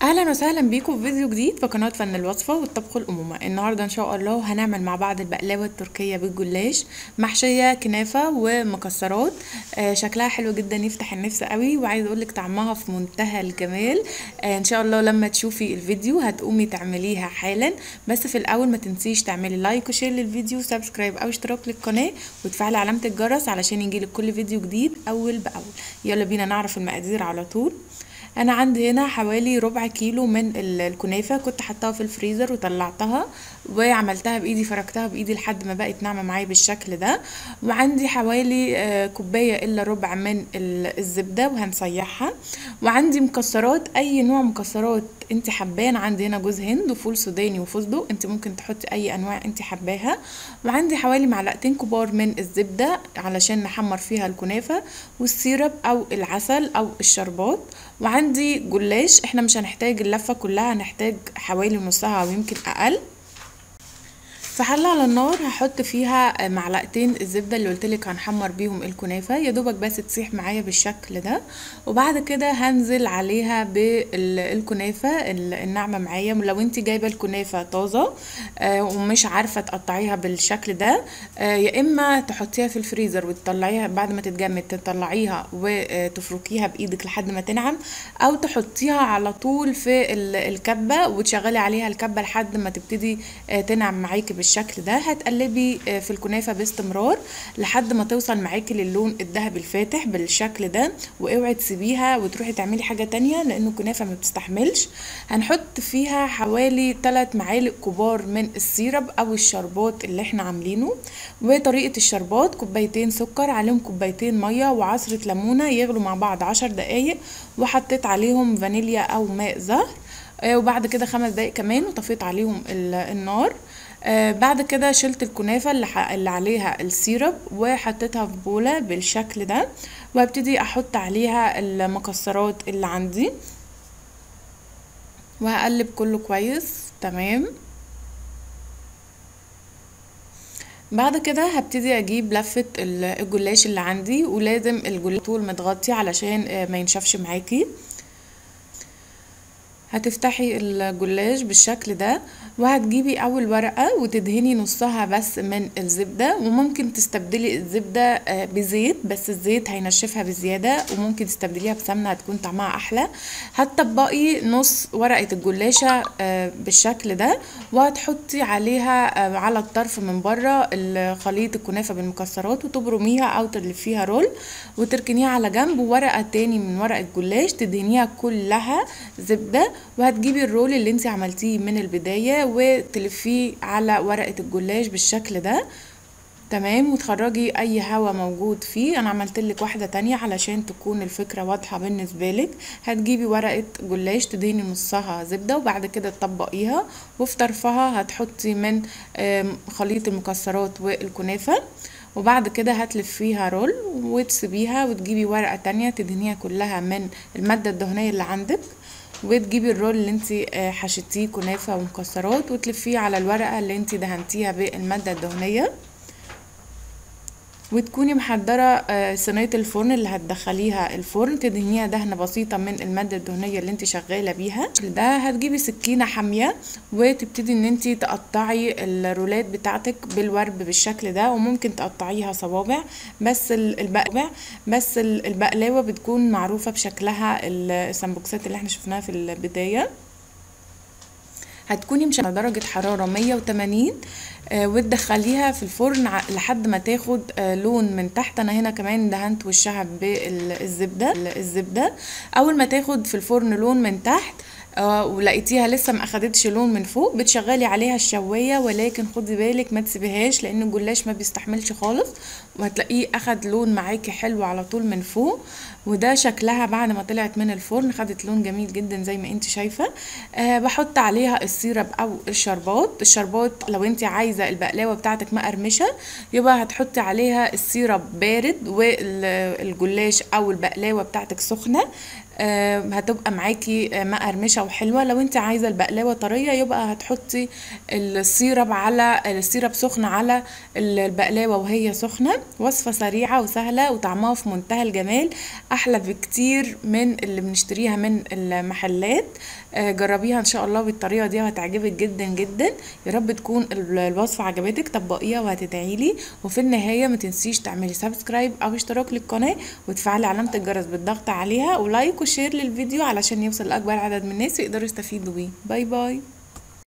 اهلا وسهلا بيكم في فيديو جديد في قناه فن الوصفه والطبخ الامومه. النهارده ان شاء الله هنعمل مع بعض البقلاوه التركيه بالجلاش محشيه كنافه ومكسرات. شكلها حلو جدا يفتح النفس قوي، وعايزه اقول لك طعمها في منتهى الجمال. ان شاء الله لما تشوفي الفيديو هتقومي تعمليها حالا. بس في الاول ما تنسيش تعملي لايك وشير للفيديو وسبسكرايب او اشتراك للقناه وتفعلي علامه الجرس علشان يجيلك كل فيديو جديد اول باول. يلا بينا نعرف المقادير على طول. انا عندي هنا حوالي ربع كيلو من الكنافه، كنت حطاها في الفريزر وطلعتها وعملتها بايدي، فركتها بايدي لحد ما بقت ناعمه معايا بالشكل ده. وعندي حوالي كوبايه الا ربع من الزبده وهنسيحها. وعندي مكسرات، اي نوع مكسرات انت حباه. انا عندي هنا جوز هند وفول سوداني وفستق، انت ممكن تحطي اي انواع انت حباها. وعندي حوالي معلقتين كبار من الزبده علشان نحمر فيها الكنافه، والسيرب او العسل او الشربات. وعندي جلاش، احنا مش هنحتاج اللفه كلها، هنحتاج حوالي نصها او يمكن اقل. في حله على النار هحط فيها معلقتين الزبده اللي قلتلك هنحمر بيهم الكنافه، يا دوبك بس تسيح معايا بالشكل ده. وبعد كده هنزل عليها بالكنافه الناعمه معايا. لو انت جايبه الكنافه طازه ومش عارفه تقطعيها بالشكل ده، يا اما تحطيها في الفريزر وتطلعيها بعد ما تتجمد، تطلعيها وتفركيها بايدك لحد ما تنعم، او تحطيها على طول في الكبه وتشغلي عليها الكبه لحد ما تبتدي تنعم معاكي بالشكل ده. هتقلبي في الكنافه باستمرار لحد ما توصل معاكي للون الذهبي الفاتح بالشكل ده. واوعي تسيبيها وتروحي تعملي حاجه تانية لان الكنافه ما بتستحملش. هنحط فيها حوالي 3 معالق كبار من السيرب او الشربات اللي احنا عاملينه. وطريقه الشربات: كوبايتين سكر عليهم كوبايتين ميه وعصره ليمونه يغلوا مع بعض 10 دقايق، وحطيت عليهم فانيليا او ماء زهر. وبعد كده 5 دقايق كمان وطفيت عليهم النار. بعد كده شلت الكنافة اللي عليها السيرب وحطيتها في بولة بالشكل ده، وهبتدي احط عليها المكسرات اللي عندي وهقلب كله كويس تمام. بعد كده هبتدي اجيب لفة الجلاش اللي عندي، ولازم الجلاش طول متغطي علشان ما ينشفش معاكي. هتفتحي الجلاش بالشكل ده وهتجيبي اول ورقة وتدهني نصها بس من الزبدة، وممكن تستبدلي الزبدة بزيت بس الزيت هينشفها بزيادة، وممكن تستبدليها بسمنة هتكون طعمها احلى. هتطبقي نص ورقة الجلاشة بالشكل ده، وهتحطي عليها على الطرف من بره خليط الكنافة بالمكسرات وتبرميها او تلفيها رول وتركنيها على جنب. وورقة تاني من ورق الجلاش تدهنيها كلها زبدة، وهتجيبي الرول اللي انت عملتيه من البداية وتلفيه على ورقة الجلاش بالشكل ده تمام، وتخرجي اي هوا موجود فيه. انا عملت لك واحدة تانية علشان تكون الفكرة واضحة بالنسبة لك. هتجيبي ورقة جلاش تدهني نصها زبدة وبعد كده تطبقيها، وفي طرفها هتحطي من خليط المكسرات والكنافة، وبعد كده هتلفيها رول وتسيبيها وتجيبي ورقة تانية تدهنيها كلها من المادة الدهنية اللي عندك، وتجيبي الرول اللي انت حشيتيه كنافة ومكسرات وتلفيه على الورقة اللي انت دهنتيها بالمادة الدهنية، وتكوني محضرة صينية الفرن اللي هتدخليها الفرن تدهنيها دهنة بسيطة من المادة الدهنية اللي انت شغالة بيها. ده هتجيبي سكينة حامية وتبتدي ان انت تقطعي الرولات بتاعتك بالورب بالشكل ده، وممكن تقطعيها صوابع. بس البقلاوة بتكون معروفة بشكلها، السمبوكسات اللي احنا شفناها في البداية. هتكوني مش على درجة حرارة 180 وتدخليها في الفرن لحد ما تاخد لون من تحت. انا هنا كمان دهنت وشها بالزبدة. اول ما تاخد في الفرن لون من تحت ولقيتيها لسه ما اخدتش لون من فوق، بتشغلي عليها الشوايه، ولكن خدي بالك ما تسيبيهاش لان الجلاش ما بيستحملش خالص، وهتلاقيه اخد لون معاكي حلو على طول من فوق. وده شكلها بعد ما طلعت من الفرن، خدت لون جميل جدا زي ما انت شايفه. بحط عليها السيرب او الشربات لو انت عايزه البقلاوه بتاعتك مقرمشه يبقى هتحطي عليها السيرب بارد، والجلاش او البقلاوه بتاعتك سخنه. هتبقى معاكي مقرمشه وحلوه. لو انت عايزه البقلاوه طريه يبقى هتحطي السيرب سخن على البقلاوه وهي سخنه. وصفه سريعه وسهله وطعمها في منتهى الجمال، احلى بكتير من اللي بنشتريها من المحلات. جربيها ان شاء الله بالطريقه دي وهتعجبك جدا جدا. يا رب تكون الوصفه عجبتك، طبقيها وهتدعيلي. وفي النهايه ما تنسيش تعملي سبسكرايب او اشتراك للقناه وتفعلي علامه الجرس بالضغط عليها، ولايك وشير للفيديو علشان يوصل لاكبر عدد من الناس ويقدروا يستفيدوا بيه. باي باي.